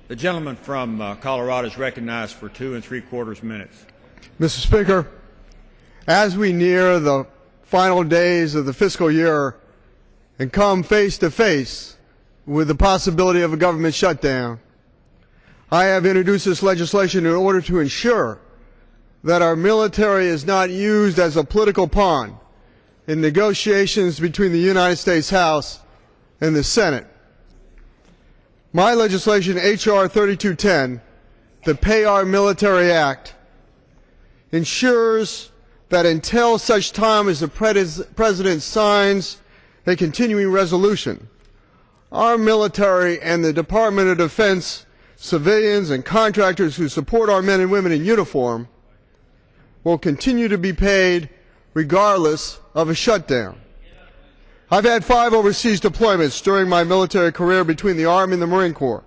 The gentleman from Colorado is recognized for 2 3/4 minutes. Mr. Speaker, as we near the final days of the fiscal year and come face to face with the possibility of a government shutdown, I have introduced this legislation in order to ensure that our military is not used as a political pawn in negotiations between the United States House and the Senate. My legislation, H.R. 3210, the Pay Our Military Act, ensures that until such time as the President signs a continuing resolution, our military and the Department of Defense, civilians and contractors who support our men and women in uniform will continue to be paid regardless of a shutdown. I've had 5 overseas deployments during my military career between the Army and the Marine Corps.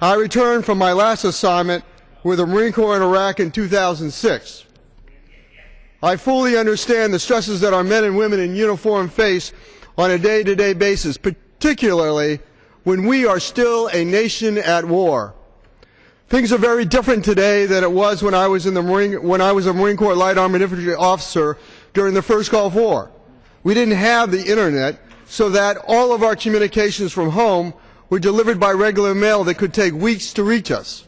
I returned from my last assignment with the Marine Corps in Iraq in 2006. I fully understand the stresses that our men and women in uniform face on a day-to-day basis, particularly when we are still a nation at war. Things are very different today than it was when I was a Marine Corps Light Armored Infantry officer during the first Gulf War. We didn't have the internet, so that all of our communications from home were delivered by regular mail that could take weeks to reach us.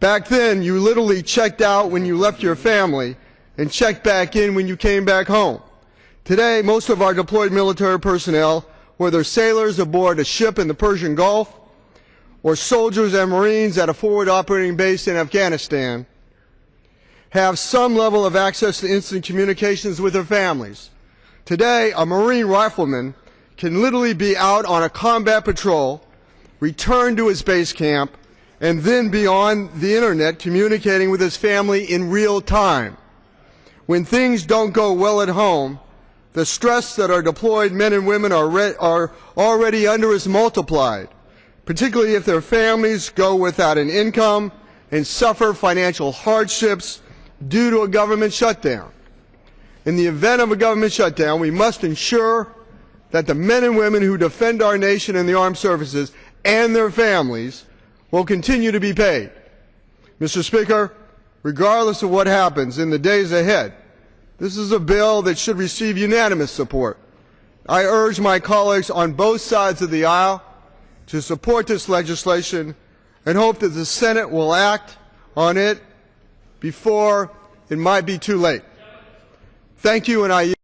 Back then, you literally checked out when you left your family and checked back in when you came back home. Today, most of our deployed military personnel, whether sailors aboard a ship in the Persian Gulf or soldiers and Marines at a forward operating base in Afghanistan, have some level of access to instant communications with their families. Today, a Marine rifleman can literally be out on a combat patrol, return to his base camp, and then be on the internet communicating with his family in real time. When things don't go well at home, the stress that our deployed men and women are already under is multiplied, particularly if their families go without an income and suffer financial hardships due to a government shutdown. In the event of a government shutdown, we must ensure that the men and women who defend our nation and the armed services and their families will continue to be paid. Mr. Speaker, regardless of what happens in the days ahead, this is a bill that should receive unanimous support. I urge my colleagues on both sides of the aisle to support this legislation and hope that the Senate will act on it before it might be too late. Thank you, and I